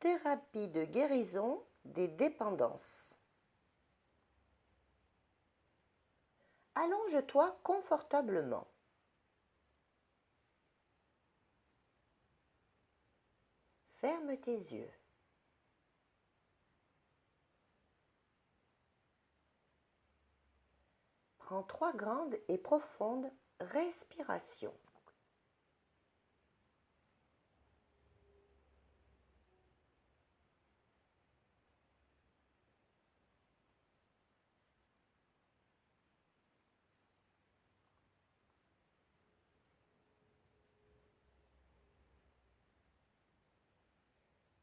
Thérapie de guérison des dépendances. Allonge-toi confortablement. Ferme tes yeux. Prends 3 grandes et profondes respirations.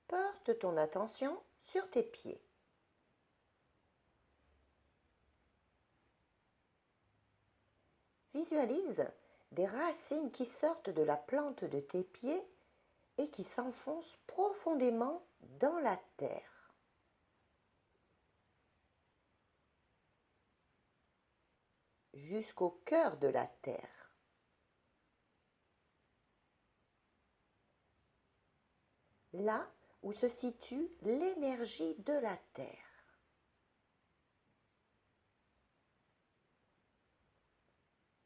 Porte ton attention sur tes pieds. Visualise des racines qui sortent de la plante de tes pieds et qui s'enfoncent profondément dans la terre. Jusqu'au cœur de la terre. Là où se situe l'énergie de la terre.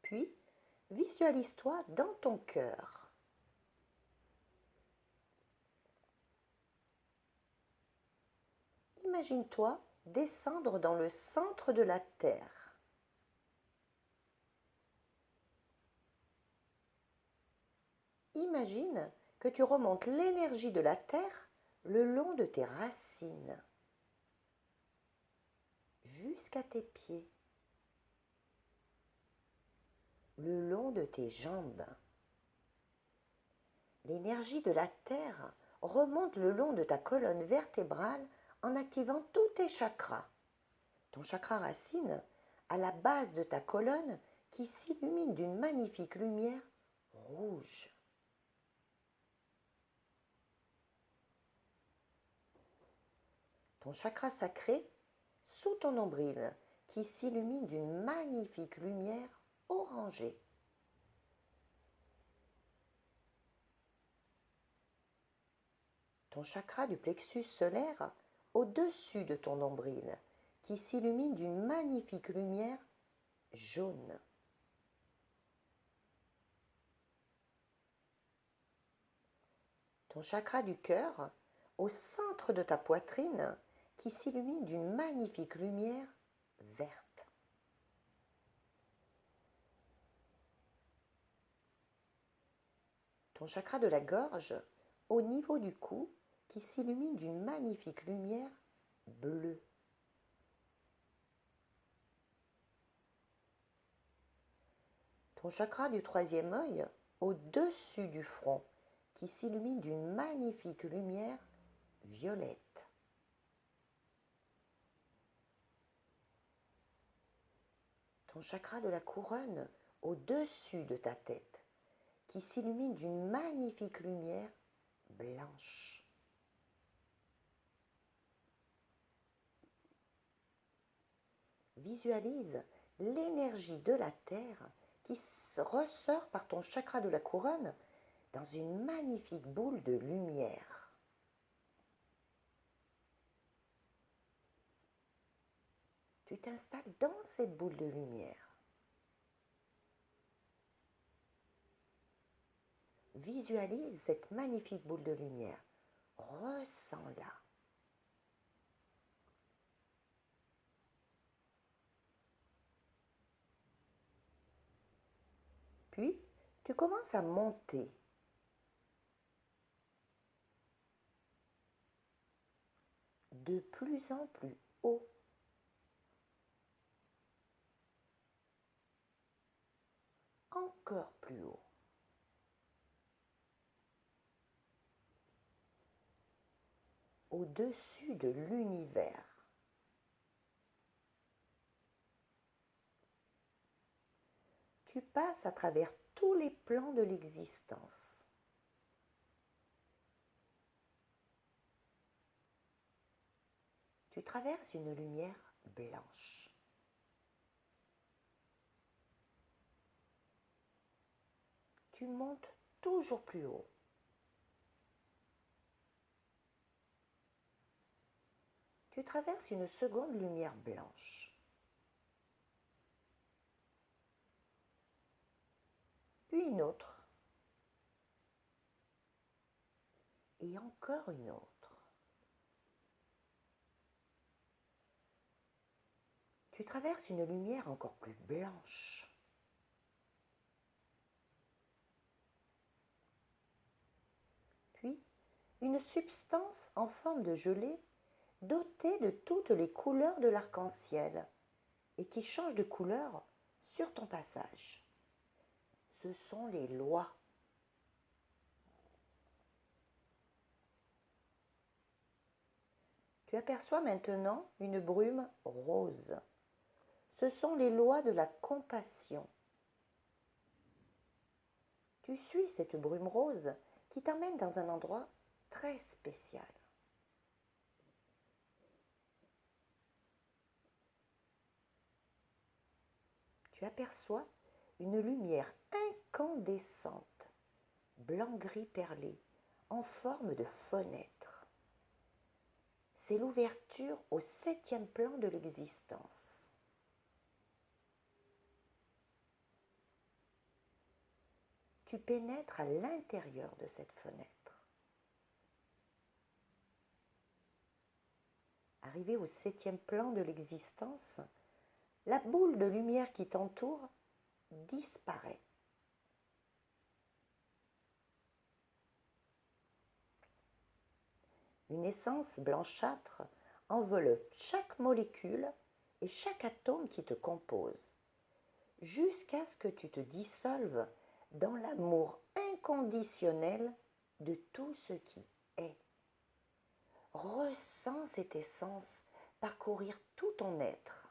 Puis, visualise-toi dans ton cœur. Imagine-toi descendre dans le centre de la terre. Imagine que tu remontes l'énergie de la terre le long de tes racines, jusqu'à tes pieds, le long de tes jambes. L'énergie de la terre remonte le long de ta colonne vertébrale en activant tous tes chakras. Ton chakra racine à la base de ta colonne qui s'illumine d'une magnifique lumière rouge. Ton chakra sacré sous ton nombril qui s'illumine d'une magnifique lumière orangée. Ton chakra du plexus solaire au-dessus de ton nombril qui s'illumine d'une magnifique lumière jaune. Ton chakra du cœur au centre de ta poitrine qui s'illumine d'une magnifique lumière verte. Ton chakra de la gorge au niveau du cou qui s'illumine d'une magnifique lumière bleue. Ton chakra du troisième œil au-dessus du front qui s'illumine d'une magnifique lumière violette. Ton chakra de la couronne au-dessus de ta tête qui s'illumine d'une magnifique lumière blanche. Visualise l'énergie de la terre qui ressort par ton chakra de la couronne dans une magnifique boule de lumière. Tu t'installes dans cette boule de lumière. Visualise cette magnifique boule de lumière. Ressens-la. Puis, tu commences à monter. De plus en plus haut. Encore plus haut. Au-dessus de l'univers. Tu passes à travers tous les plans de l'existence. Tu traverses une lumière blanche. Tu montes toujours plus haut. Tu traverses une seconde lumière blanche. Puis une autre. Et encore une autre. Tu traverses une lumière encore plus blanche. Puis, une substance en forme de gelée dotée de toutes les couleurs de l'arc-en-ciel et qui change de couleur sur ton passage. Ce sont les lois. Tu aperçois maintenant une brume rose. Ce sont les lois de la compassion. Tu suis cette brume rose qui t'emmène dans un endroit très spécial. Tu aperçois une lumière incandescente, blanc-gris perlé, en forme de fenêtre. C'est l'ouverture au 7e plan de l'existence. Tu pénètres à l'intérieur de cette fenêtre. Arrivé au 7e plan de l'existence, la boule de lumière qui t'entoure disparaît. Une essence blanchâtre enveloppe chaque molécule et chaque atome qui te compose, jusqu'à ce que tu te dissolves dans l'amour inconditionnel de tout ce qui est. Ressens cette essence parcourir tout ton être.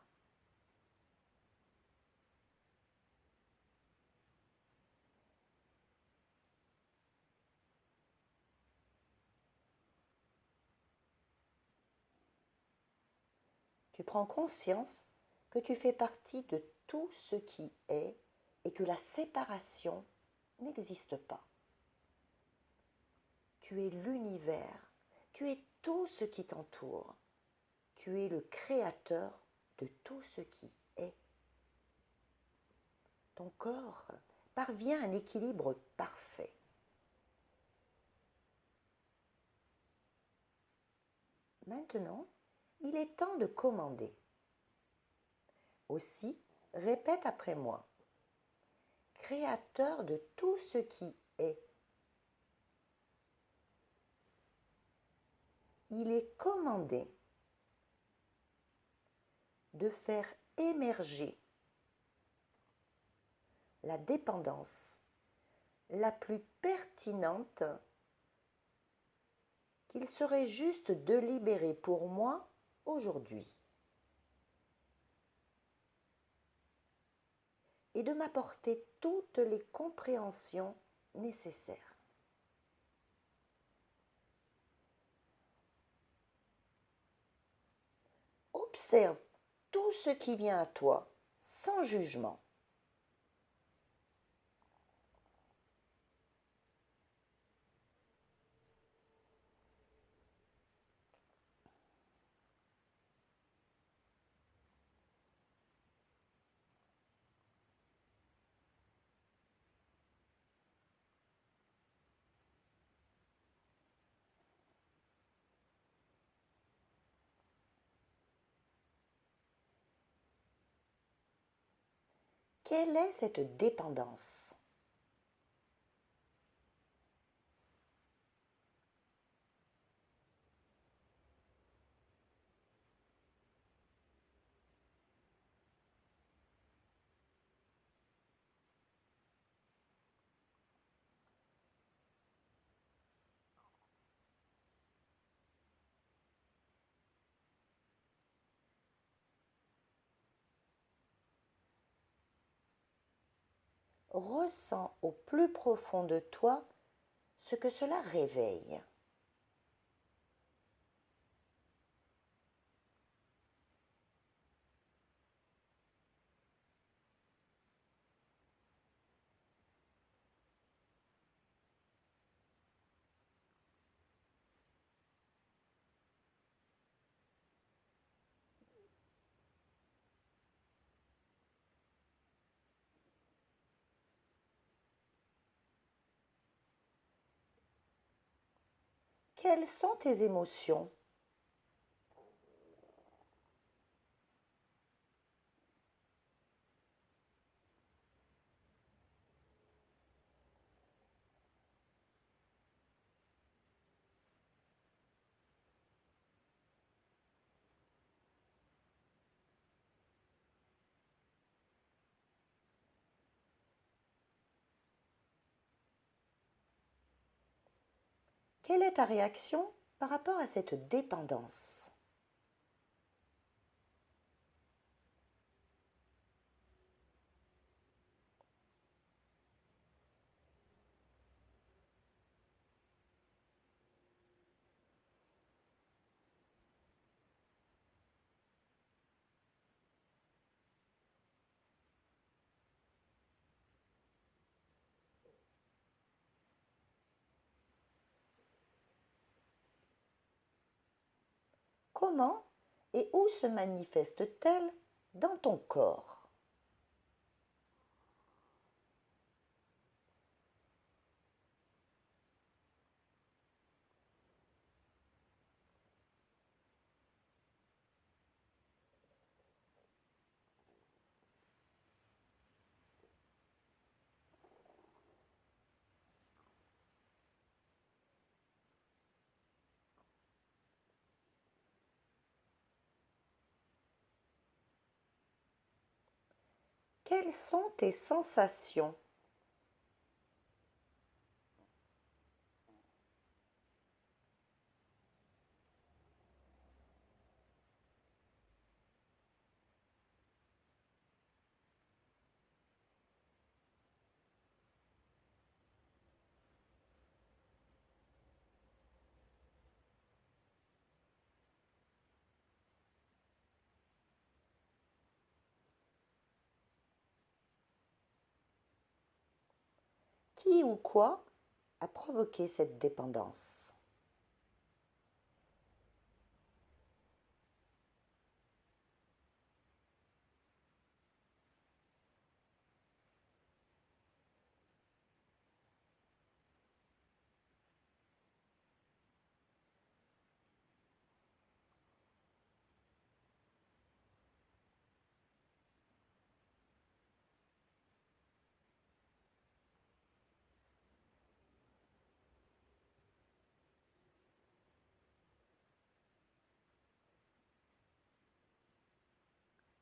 Tu prends conscience que tu fais partie de tout ce qui est et que la séparation n'existe pas. Tu es l'univers, tu es tout ce qui t'entoure, tu es le créateur de tout ce qui est. Ton corps parvient à un équilibre parfait. Maintenant, il est temps de commander. Aussi, répète après moi. Créateur de tout ce qui est. Il est commandé de faire émerger la dépendance la plus pertinente qu'il serait juste de libérer pour moi aujourd'hui et de m'apporter toutes les compréhensions nécessaires. Observe tout ce qui vient à toi sans jugement. Quelle est cette dépendance ? Ressens au plus profond de toi ce que cela réveille. Quelles sont tes émotions? Quelle est ta réaction par rapport à cette dépendance? Comment et où se manifeste-t-elle dans ton corps? Quelles sont tes sensations? Qui ou quoi a provoqué cette dépendance?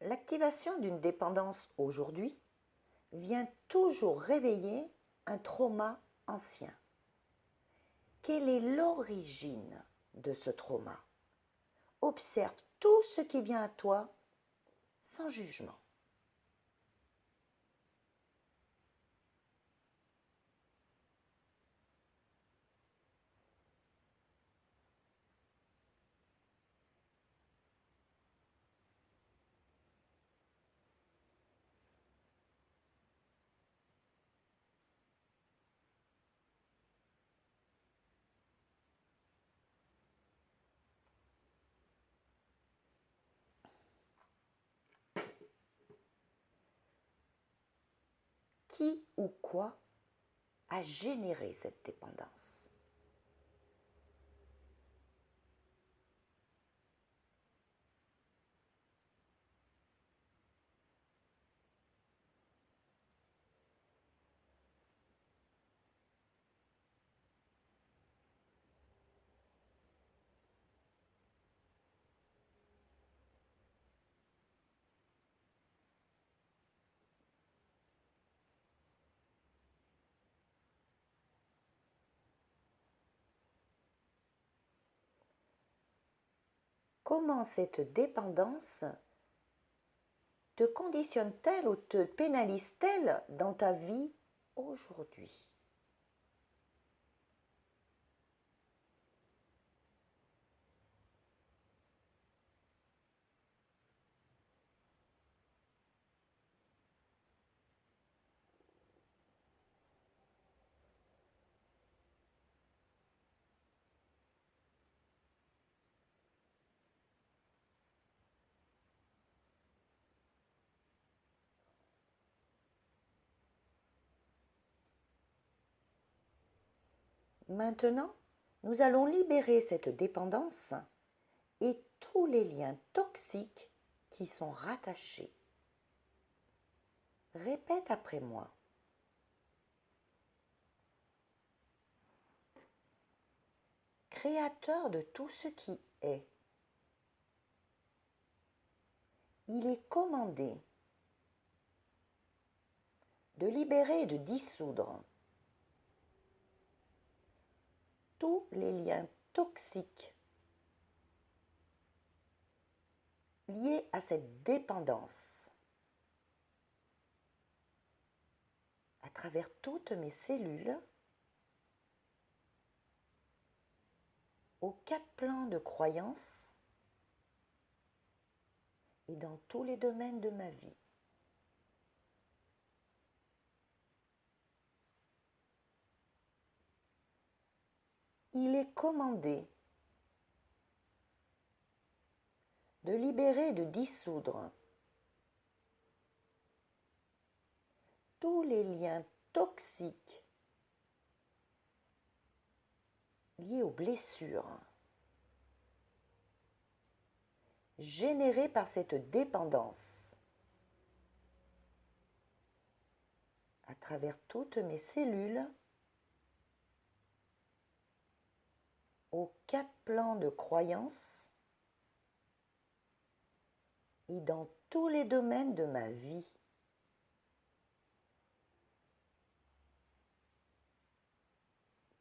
L'activation d'une dépendance aujourd'hui vient toujours réveiller un trauma ancien. Quelle est l'origine de ce trauma? Observe tout ce qui vient à toi sans jugement. Qui ou quoi a généré cette dépendance? Comment cette dépendance te conditionne-t-elle ou te pénalise-t-elle dans ta vie aujourd'hui? Maintenant, nous allons libérer cette dépendance et tous les liens toxiques qui sont rattachés. Répète après moi. Créateur de tout ce qui est, il est commandé de libérer et de dissoudre tous les liens toxiques liés à cette dépendance à travers toutes mes cellules aux 4 plans de croyance et dans tous les domaines de ma vie. Il est commandé de libérer et de dissoudre tous les liens toxiques liés aux blessures générées par cette dépendance à travers toutes mes cellules aux 4 plans de croyance et dans tous les domaines de ma vie.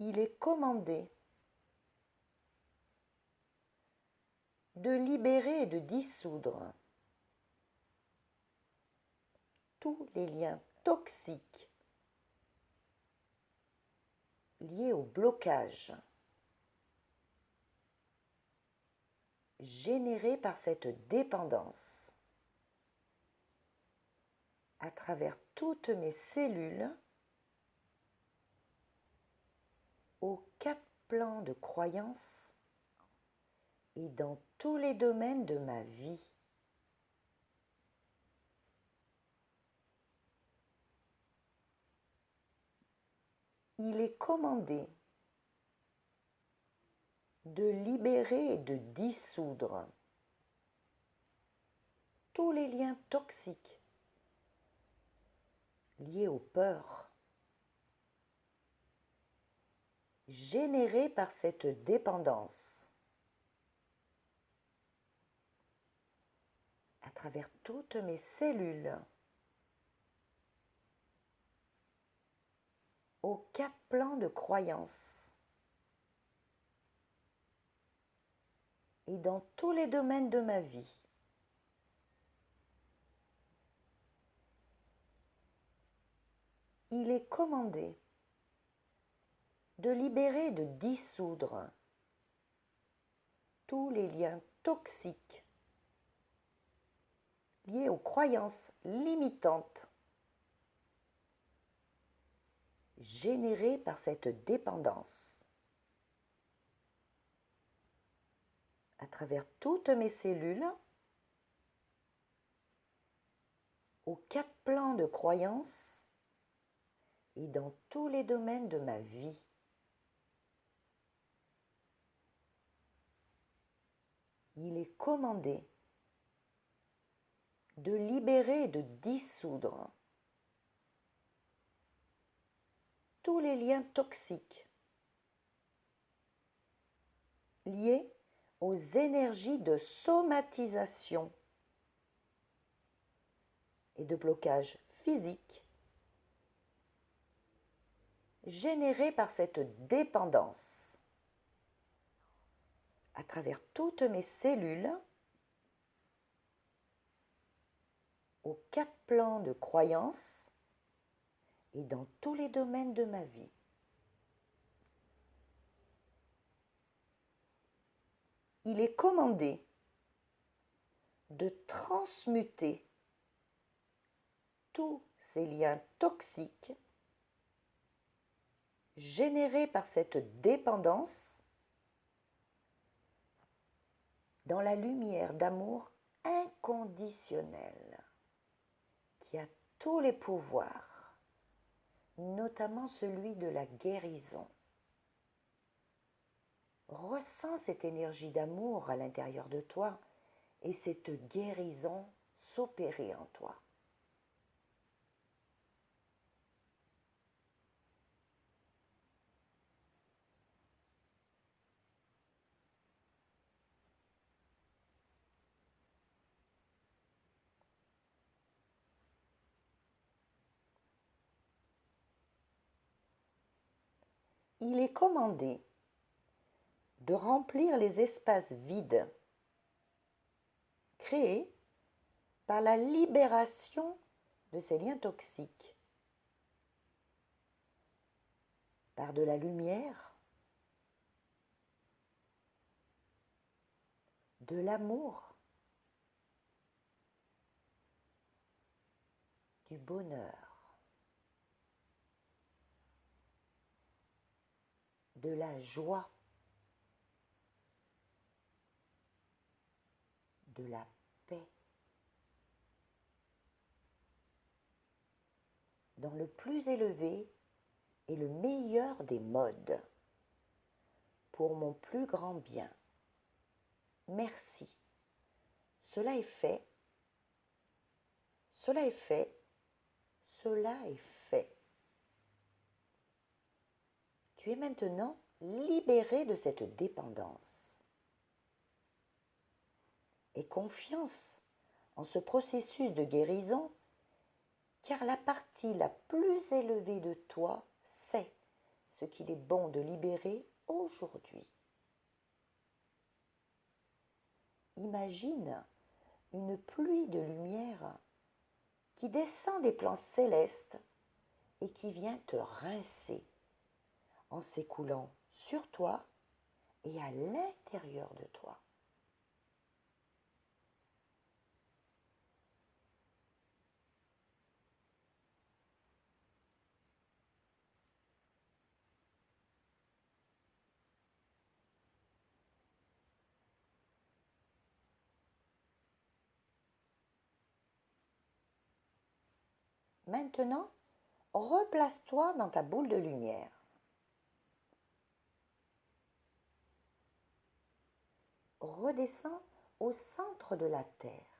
Il est commandé de libérer et de dissoudre tous les liens toxiques liés au blocage généré par cette dépendance à travers toutes mes cellules aux 4 plans de croyance et dans tous les domaines de ma vie. Il est commandé de libérer et de dissoudre tous les liens toxiques liés aux peurs générés par cette dépendance à travers toutes mes cellules aux 4 plans de croyance et dans tous les domaines de ma vie. Il est commandé de libérer et de dissoudre tous les liens toxiques liés aux croyances limitantes générées par cette dépendance à travers toutes mes cellules aux 4 plans de croyance et dans tous les domaines de ma vie. Il est commandé de libérer et de dissoudre tous les liens toxiques liés aux énergies de somatisation et de blocage physique générées par cette dépendance à travers toutes mes cellules aux 4 plans de croyance et dans tous les domaines de ma vie. Il est commandé de transmuter tous ces liens toxiques générés par cette dépendance dans la lumière d'amour inconditionnel qui a tous les pouvoirs, notamment celui de la guérison. Ressens cette énergie d'amour à l'intérieur de toi et cette guérison s'opérer en toi. Il est commandé de remplir les espaces vides créés par la libération de ces liens toxiques, par de la lumière, de l'amour, du bonheur, de la joie, de la paix, dans le plus élevé et le meilleur des modes, pour mon plus grand bien. Merci. Cela est fait, cela est fait, cela est fait. Tu es maintenant libéré de cette dépendance. Aie confiance en ce processus de guérison, car la partie la plus élevée de toi sait ce qu'il est bon de libérer aujourd'hui. Imagine une pluie de lumière qui descend des plans célestes et qui vient te rincer en s'écoulant sur toi et à l'intérieur de toi. Maintenant, replace-toi dans ta boule de lumière. Redescends au centre de la Terre.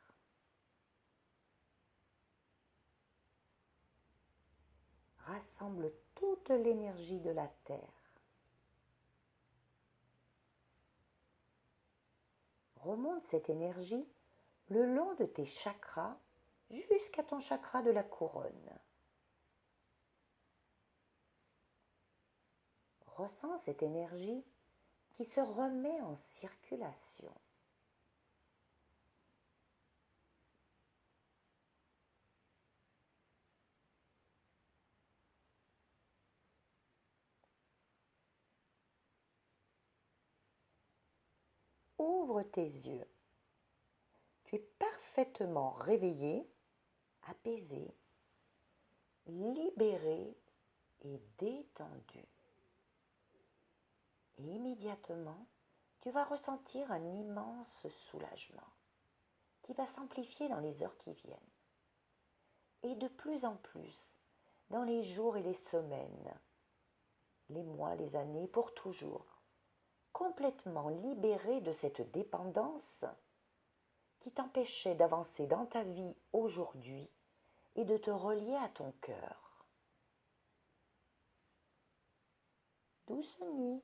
Rassemble toute l'énergie de la Terre. Remonte cette énergie le long de tes chakras jusqu'à ton chakra de la couronne. Ressens cette énergie qui se remet en circulation. Ouvre tes yeux. Tu es parfaitement réveillé, apaisé, libéré et détendu. Et immédiatement, tu vas ressentir un immense soulagement qui va s'amplifier dans les heures qui viennent. Et de plus en plus, dans les jours et les semaines, les mois, les années, pour toujours, complètement libéré de cette dépendance qui t'empêchait d'avancer dans ta vie aujourd'hui et de te relier à ton cœur. Douce nuit.